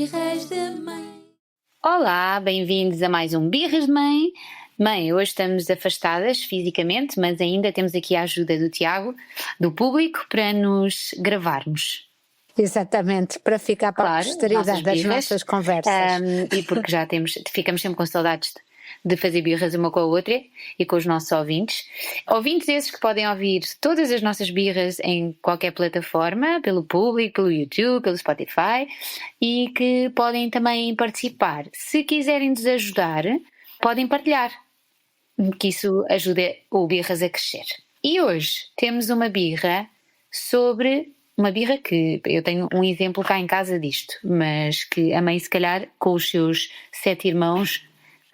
Birras de Mãe. Olá, bem-vindos a mais um Birras de Mãe. Mãe, hoje estamos afastadas fisicamente, mas ainda temos aqui a ajuda do Tiago, do público, para nos gravarmos. Exatamente, para ficar para a posteridade das nossas conversas. E porque já ficamos sempre com saudades de fazer birras uma com a outra e com os nossos ouvintes. Ouvintes esses que podem ouvir todas as nossas birras em qualquer plataforma, pelo público, pelo YouTube, pelo Spotify, e que podem também participar. Se quiserem nos ajudar, podem partilhar, que isso ajuda o Birras a crescer. E hoje temos uma birra que eu tenho um exemplo cá em casa disto, mas que a mãe, se calhar, com os seus 7 irmãos,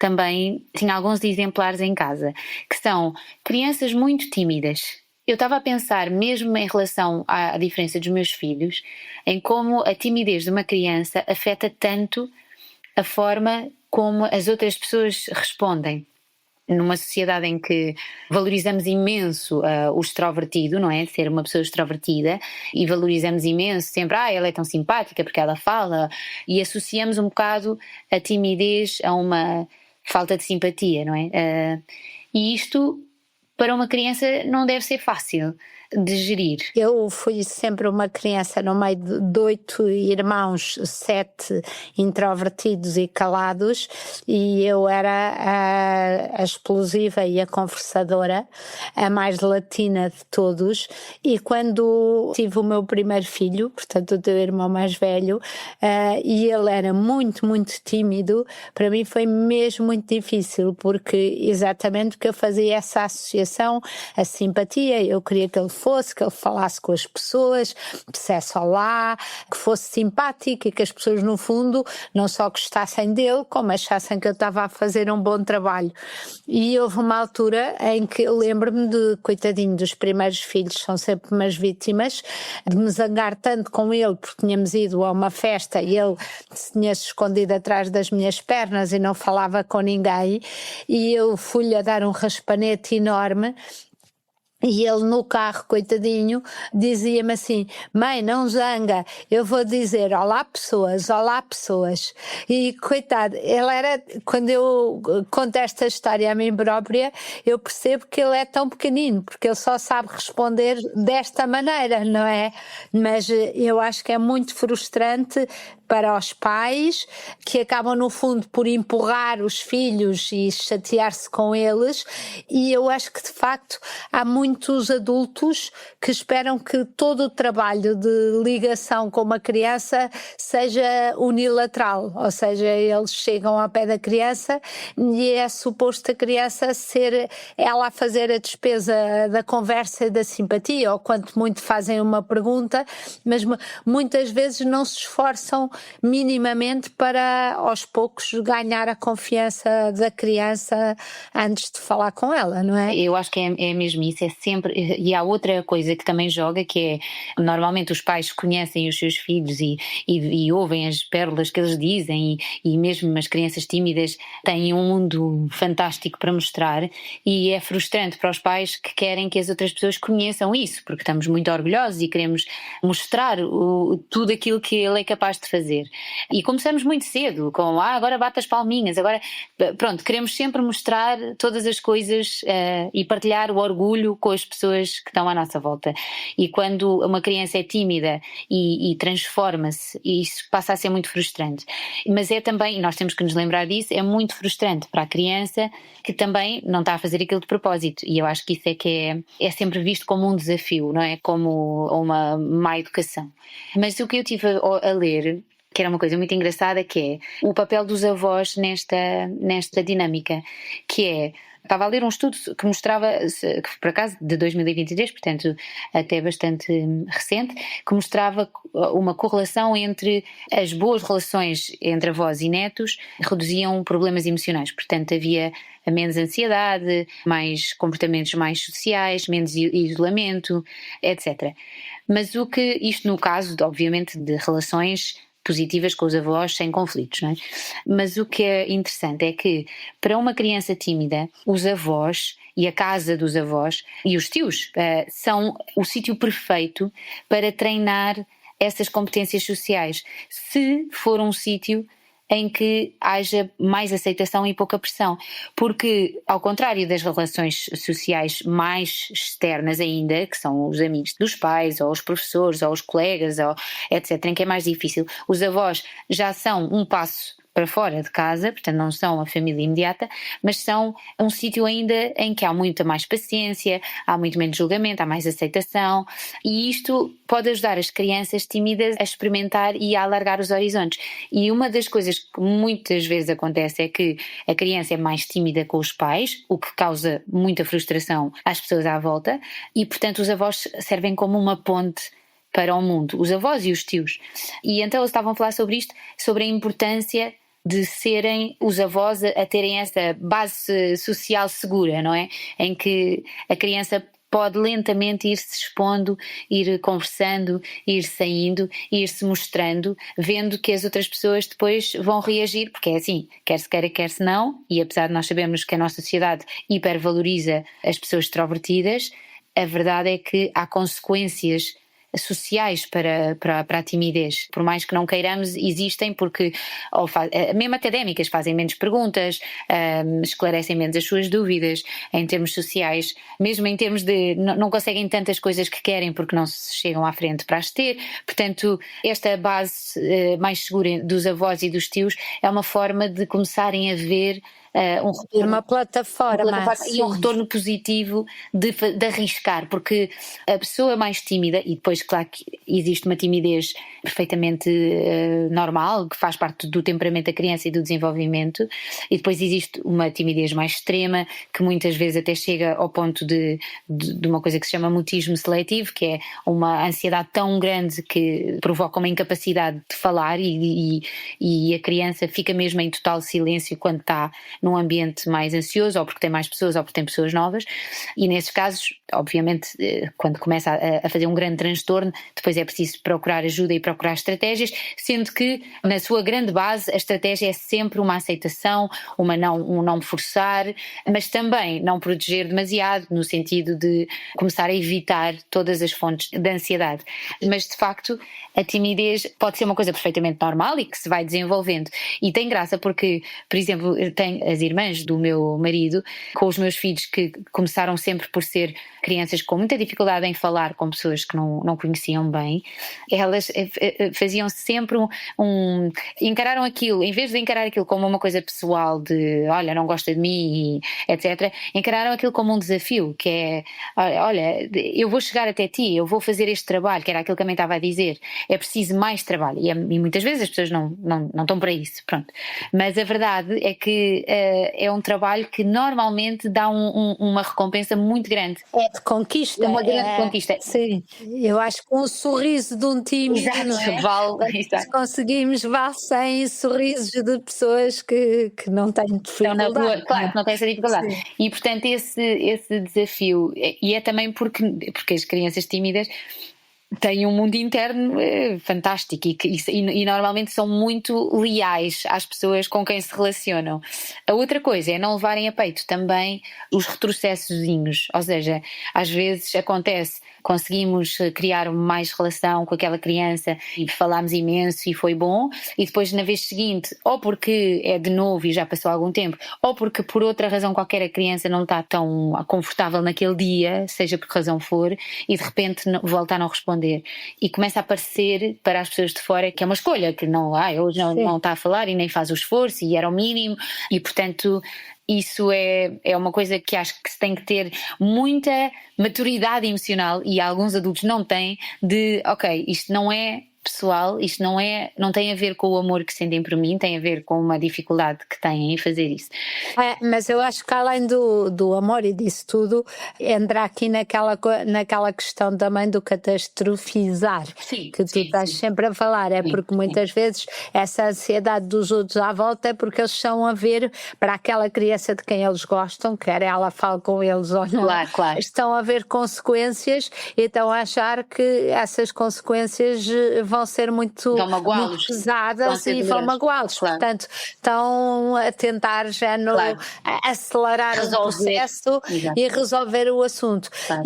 também tinha alguns exemplares em casa, que são crianças muito tímidas. Eu estava a pensar, mesmo em relação à diferença dos meus filhos, em como a timidez de uma criança afeta tanto a forma como as outras pessoas respondem. Numa sociedade em que valorizamos imenso o extrovertido, não é? Ser uma pessoa extrovertida, e valorizamos imenso sempre, ela é tão simpática porque ela fala, e associamos um bocado a timidez a uma falta de simpatia, não é? E isto, para uma criança, não deve ser fácil de gerir. Eu fui sempre uma criança no meio de 8 irmãos, 7 introvertidos e calados, e eu era a explosiva e a conversadora, a mais latina de todos. E quando tive o meu primeiro filho, portanto o teu irmão mais velho, e ele era muito, muito tímido, para mim foi mesmo muito difícil, porque exatamente porque eu fazia essa associação, a simpatia, eu queria que ele falasse com as pessoas, dissesse olá, que fosse simpático e que as pessoas no fundo não só gostassem dele, como achassem que eu estava a fazer um bom trabalho. E houve uma altura em que eu lembro-me de, coitadinho dos primeiros filhos, são sempre umas vítimas, de me zangar tanto com ele porque tínhamos ido a uma festa e ele se tinha escondido atrás das minhas pernas e não falava com ninguém, e eu fui-lhe a dar um raspanete enorme. E ele no carro, coitadinho, dizia-me assim: mãe, não zanga, eu vou dizer olá pessoas. E coitado, ele era, quando eu conto esta história a mim própria, eu percebo que ele é tão pequenino, porque ele só sabe responder desta maneira, não é? Mas eu acho que é muito frustrante para os pais, que acabam no fundo por empurrar os filhos e chatear-se com eles, e eu acho que de facto há muitos adultos que esperam que todo o trabalho de ligação com uma criança seja unilateral, ou seja, eles chegam ao pé da criança e é suposto a criança ser ela a fazer a despesa da conversa e da simpatia, ou quanto muito fazem uma pergunta, mas muitas vezes não se esforçam minimamente para aos poucos ganhar a confiança da criança antes de falar com ela, não é? Eu acho que é mesmo isso, é sempre. E há outra coisa que também joga, que é, normalmente os pais conhecem os seus filhos e ouvem as pérolas que eles dizem, e mesmo as crianças tímidas têm um mundo fantástico para mostrar, e é frustrante para os pais que querem que as outras pessoas conheçam isso, porque estamos muito orgulhosos e queremos mostrar tudo aquilo que ele é capaz de fazer. E começamos muito cedo com agora bate as palminhas, agora pronto, queremos sempre mostrar todas as coisas e partilhar o orgulho com as pessoas que estão à nossa volta. E quando uma criança é tímida e transforma-se, isso passa a ser muito frustrante. Mas é também, nós temos que nos lembrar disso, é muito frustrante para a criança que também não está a fazer aquilo de propósito, e eu acho que isso é que é sempre visto como um desafio, não é? Como uma má educação. Mas o que eu tive a ler, que era uma coisa muito engraçada, que é o papel dos avós nesta dinâmica, que é, estava a ler um estudo que mostrava, que por acaso de 2023, portanto até bastante recente, que mostrava uma correlação entre as boas relações entre avós e netos reduziam problemas emocionais, portanto havia menos ansiedade, mais comportamentos mais sociais, menos isolamento, etc. Mas isto no caso, obviamente, de relações positivas com os avós sem conflitos, não é? Mas o que é interessante é que para uma criança tímida, os avós e a casa dos avós e os tios são o sítio perfeito para treinar essas competências sociais, se for um sítio em que haja mais aceitação e pouca pressão. Porque, ao contrário das relações sociais mais externas ainda, que são os amigos dos pais, ou os professores, ou os colegas, ou etc., em que é mais difícil, os avós já são um passo para fora de casa, portanto não são a família imediata, mas são um sítio ainda em que há muita mais paciência, há muito menos julgamento, há mais aceitação, e isto pode ajudar as crianças tímidas a experimentar e a alargar os horizontes. E uma das coisas que muitas vezes acontece é que a criança é mais tímida com os pais, o que causa muita frustração às pessoas à volta, e portanto os avós servem como uma ponte para o mundo, os avós e os tios. E então eles estavam a falar sobre isto, sobre a importância de serem os avós a terem essa base social segura, não é? Em que a criança pode lentamente ir-se expondo, ir conversando, ir saindo, ir-se mostrando, vendo que as outras pessoas depois vão reagir, porque é assim, quer se queira, quer se não, e apesar de nós sabermos que a nossa sociedade hipervaloriza as pessoas extrovertidas, a verdade é que há consequências sociais para a timidez, por mais que não queiramos, existem, porque mesmo académicas fazem menos perguntas, esclarecem menos as suas dúvidas em termos sociais, mesmo em termos de não conseguem tantas coisas que querem porque não se chegam à frente para as ter. Portanto, esta base mais segura dos avós e dos tios é uma forma de começarem a ver um retorno, uma plataforma e um retorno positivo de arriscar, porque a pessoa mais tímida, e depois claro que existe uma timidez perfeitamente normal, que faz parte do temperamento da criança e do desenvolvimento, e depois existe uma timidez mais extrema, que muitas vezes até chega ao ponto de uma coisa que se chama mutismo seletivo, que é uma ansiedade tão grande que provoca uma incapacidade de falar, e a criança fica mesmo em total silêncio quando está num ambiente mais ansioso, ou porque tem mais pessoas, ou porque tem pessoas novas, e nesses casos, obviamente, quando começa a fazer um grande transtorno, depois é preciso procurar ajuda e procurar estratégias, sendo que na sua grande base a estratégia é sempre uma aceitação, um não forçar, mas também não proteger demasiado, no sentido de começar a evitar todas as fontes de ansiedade. Mas de facto a timidez pode ser uma coisa perfeitamente normal e que se vai desenvolvendo, e tem graça porque, por exemplo, tem as irmãs do meu marido, com os meus filhos, que começaram sempre por ser crianças com muita dificuldade em falar com pessoas que não conheciam bem. Elas faziam sempre encararam aquilo, em vez de encarar aquilo como uma coisa pessoal de olha, não gosta de mim, etc., encararam aquilo como um desafio, que é olha, eu vou chegar até ti, eu vou fazer este trabalho, que era aquilo que a mãe estava a dizer, é preciso mais trabalho, e muitas vezes as pessoas não estão para isso, pronto. Mas a verdade é que é um trabalho que normalmente dá uma recompensa muito grande. É de conquista. Uma grande conquista. Sim, eu acho que um sorriso de um tímido, Exato, não é? exato. Conseguimos vale 100 sorrisos de pessoas que não têm Estão na dificuldade. rua, claro, que não têm essa dificuldade. Sim. E portanto esse desafio, e é também porque as crianças tímidas têm um mundo interno fantástico e normalmente são muito leais às pessoas com quem se relacionam. A outra coisa é não levarem a peito também os retrocessozinhos, ou seja, às vezes acontece, conseguimos criar mais relação com aquela criança e falámos imenso e foi bom, e depois na vez seguinte, ou porque é de novo e já passou algum tempo, ou porque por outra razão qualquer a criança não está tão confortável naquele dia, seja por que razão for, e de repente volta a não responder. E começa a parecer para as pessoas de fora que é uma escolha, que hoje não está a falar e nem faz o esforço e era o mínimo, e portanto isso é uma coisa que acho que se tem que ter muita maturidade emocional, e alguns adultos não têm, de ok, isto não é pessoal, isto não tem a ver com o amor que sentem por mim, tem a ver com uma dificuldade que têm em fazer isso. Mas eu acho que além do amor e disso tudo, entra aqui naquela questão também do catastrofizar, sim, que tu estás sempre a falar, porque muitas vezes essa ansiedade dos outros à volta é porque eles estão a ver para aquela criança de quem eles gostam, quer ela fale com eles ou não, claro. Estão a ver consequências e estão a achar que essas consequências vão ser muito pesadas e vão magoá-los. Claro. Portanto, estão a tentar acelerar o processo e resolver o assunto. Claro.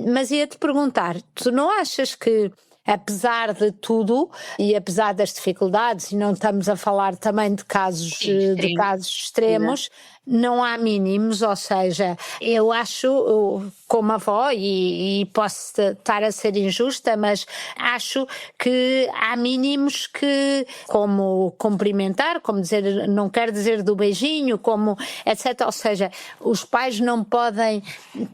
Mas ia-te perguntar, tu não achas que apesar de tudo e apesar das dificuldades, e não estamos a falar também de casos, Sim, de extremo. casos extremos, não há mínimos, ou seja, eu acho, como avó, e posso estar a ser injusta, mas acho que há mínimos que, como cumprimentar, como dizer, não quero dizer do beijinho, como etc. Ou seja, os pais não podem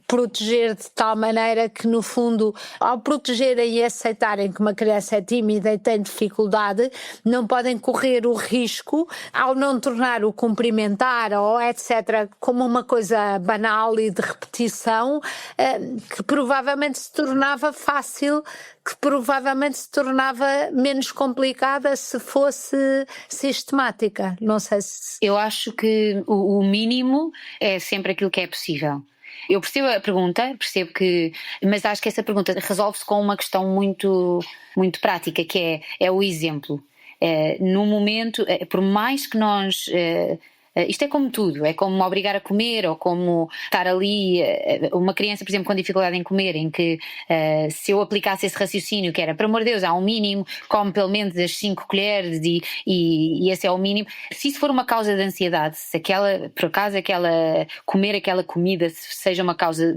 proteger de tal maneira que, no fundo, ao protegerem e aceitarem que uma criança é tímida e tem dificuldade, não podem correr o risco, ao não tornar o cumprimentar ou etc., como uma coisa banal e de repetição, que provavelmente se tornava fácil, que provavelmente se tornava menos complicada se fosse sistemática. Não sei se... Eu acho que o mínimo é sempre aquilo que é possível. Eu percebo a pergunta, mas acho que essa pergunta resolve-se com uma questão muito, muito prática, que é o exemplo. No momento, por mais que nós... isto é como tudo, é como obrigar a comer ou como estar ali, uma criança, por exemplo, com dificuldade em comer, em que se eu aplicasse esse raciocínio que era, por amor de Deus, há um mínimo, come pelo menos as 5 colheres e esse é o mínimo. Se isso for uma causa de ansiedade, se por acaso comer aquela comida seja uma causa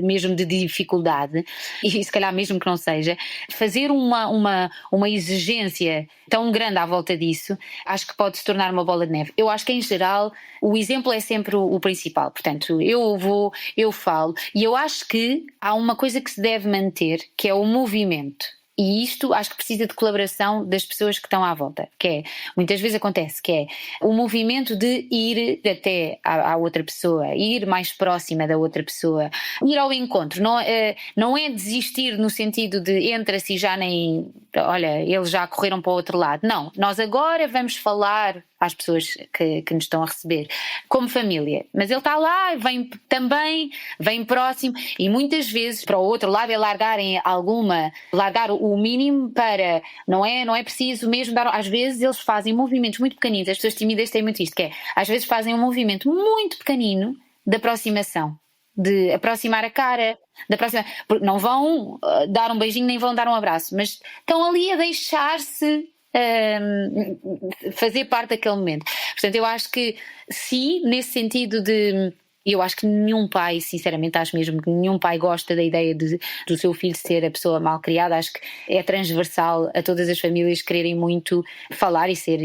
mesmo de dificuldade, e se calhar mesmo que não seja, fazer uma exigência tão grande à volta disso, acho que pode se tornar uma bola de neve. Eu acho que em geral o exemplo é sempre o principal, portanto eu falo, e eu acho que há uma coisa que se deve manter, que é o movimento. E isto acho que precisa de colaboração das pessoas que estão à volta, que é, muitas vezes acontece, que é o movimento de ir até à outra pessoa, ir mais próxima da outra pessoa, ir ao encontro, não é desistir no sentido de entra-se e já nem, olha, eles já correram para o outro lado, não, nós agora vamos falar às pessoas que nos estão a receber, como família, mas ele está lá, vem próximo, e muitas vezes para o outro lado é largar o mínimo para, não é preciso mesmo dar, às vezes eles fazem movimentos muito pequeninos, as pessoas tímidas têm muito isto, que é, às vezes fazem um movimento muito pequenino de aproximação, de aproximar a cara, porque não vão dar um beijinho nem vão dar um abraço, mas estão ali a deixar-se fazer parte daquele momento. Portanto, eu acho que sim, nesse sentido de... Eu acho que nenhum pai, sinceramente, acho mesmo que nenhum pai gosta da ideia do seu filho ser a pessoa mal criada. Acho que é transversal a todas as famílias quererem muito falar e ser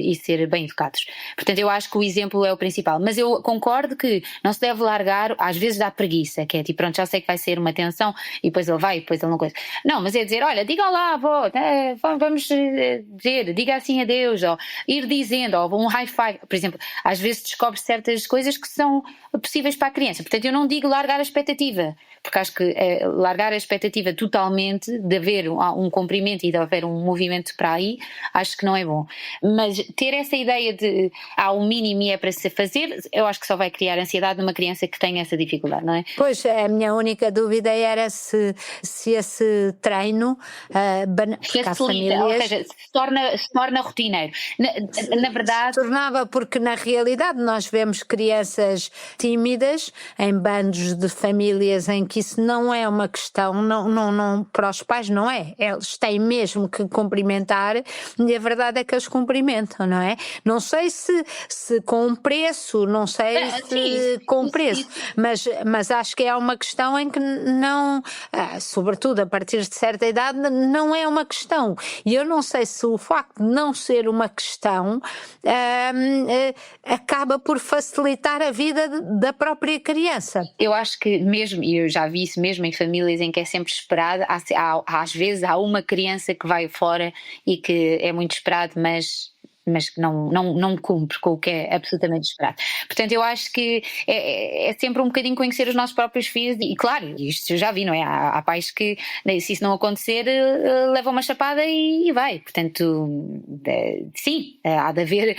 bem educados. Portanto, eu acho que o exemplo é o principal. Mas eu concordo que não se deve largar, às vezes dá preguiça, que é tipo, pronto, já sei que vai ser uma tensão e depois ele vai e depois ele não coisa. Não, mas é dizer, olha, diga olá, avó, vamos dizer, diga assim adeus, ou ir dizendo, ou um high five. Por exemplo, às vezes descobre certas coisas que são possíveis para a criança, portanto eu não digo largar a expectativa, porque acho que largar a expectativa totalmente de haver um cumprimento e de haver um movimento para aí, acho que não é bom, mas ter essa ideia de há um mínimo e é para se fazer, eu acho que só vai criar ansiedade numa criança que tem essa dificuldade, não é? Pois, a minha única dúvida era se esse treino facilita, ou seja, se torna rotineiro. Na verdade... Se tornava, porque na realidade nós vemos crianças tímidas em bandos de famílias em que isso não é uma questão, não, para os pais não é. Eles têm mesmo que cumprimentar e a verdade é que eles cumprimentam, não é? Não sei se com preço, não sei se com preço, mas acho que é uma questão em que não, sobretudo a partir de certa idade, não é uma questão. E eu não sei se o facto de não ser uma questão acaba por facilitar a vida da própria criança. Eu acho que mesmo, e eu já vi isso mesmo em famílias em que é sempre esperado, às vezes há uma criança que vai fora e que é muito esperado, mas que não cumpre com o que é absolutamente esperado. Portanto, eu acho que é sempre um bocadinho conhecer os nossos próprios filhos e claro, isto eu já vi, não é? Há pais que, se isso não acontecer, levam uma chapada e vai. Portanto, sim, há de haver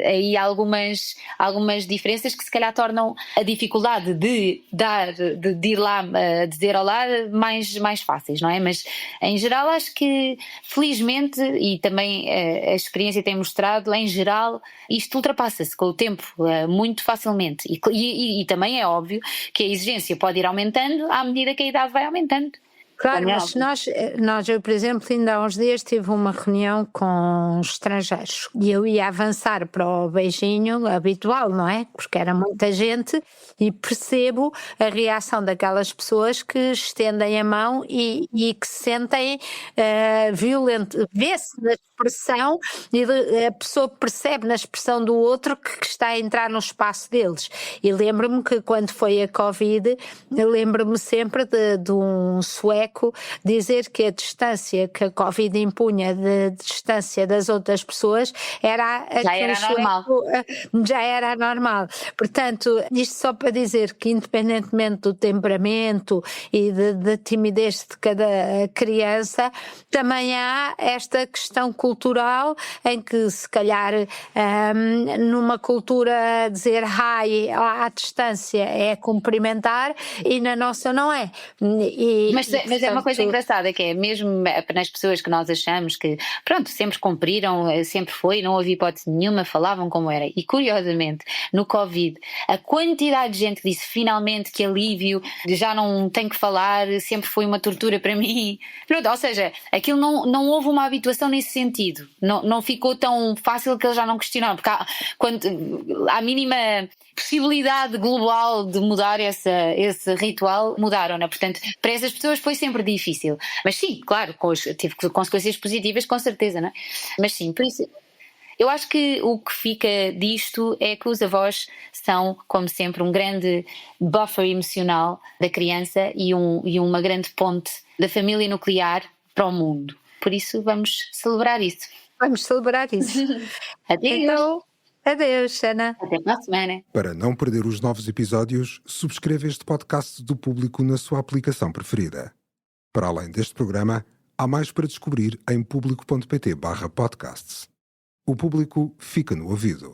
aí algumas diferenças que se calhar tornam a dificuldade de ir lá dizer olá mais fáceis, não é? Mas, em geral, acho que, felizmente, e também a experiência tem mostrado, em geral, isto ultrapassa-se com o tempo muito facilmente e também é óbvio que a exigência pode ir aumentando à medida que a idade vai aumentando. Claro, mas eu, por exemplo, ainda há uns dias tive uma reunião com estrangeiros e eu ia avançar para o beijinho habitual, não é? Porque era muita gente e percebo a reação daquelas pessoas que estendem a mão e que se sentem violentos. Vê-se na expressão e a pessoa percebe na expressão do outro que está a entrar no espaço deles. E lembro-me que quando foi a Covid, lembro-me sempre de um sueco dizer que a distância que a Covid impunha de distância das outras pessoas já era normal. Portanto, isto só para dizer que independentemente do temperamento e da timidez de cada criança, também há esta questão cultural em que se calhar numa cultura dizer hi à distância é cumprimentar e na nossa não é. Mas é uma coisa engraçada, que é mesmo nas pessoas que nós achamos que, pronto, sempre cumpriram, sempre foi, não houve hipótese nenhuma, falavam como era. E curiosamente, no Covid, a quantidade de gente que disse finalmente que alívio, já não tenho que falar, sempre foi uma tortura para mim. Pronto, ou seja, aquilo não houve uma habituação nesse sentido. Não ficou tão fácil que eles já não questionaram, porque há a mínima possibilidade global de mudar esse ritual, mudaram-na. Portanto, para essas pessoas foi sempre difícil. Mas sim, claro, teve consequências positivas, com certeza, não é? Mas sim, por isso, eu acho que o que fica disto é que os avós são, como sempre, um grande buffer emocional da criança e uma grande ponte da família nuclear para o mundo. Por isso, vamos celebrar isso. Vamos celebrar isso. Adeus. Então, adeus, Ana. Até para a semana. Para não perder os novos episódios, subscreva este podcast do Público na sua aplicação preferida. Para além deste programa, há mais para descobrir em público.pt/podcasts. O Público fica no ouvido.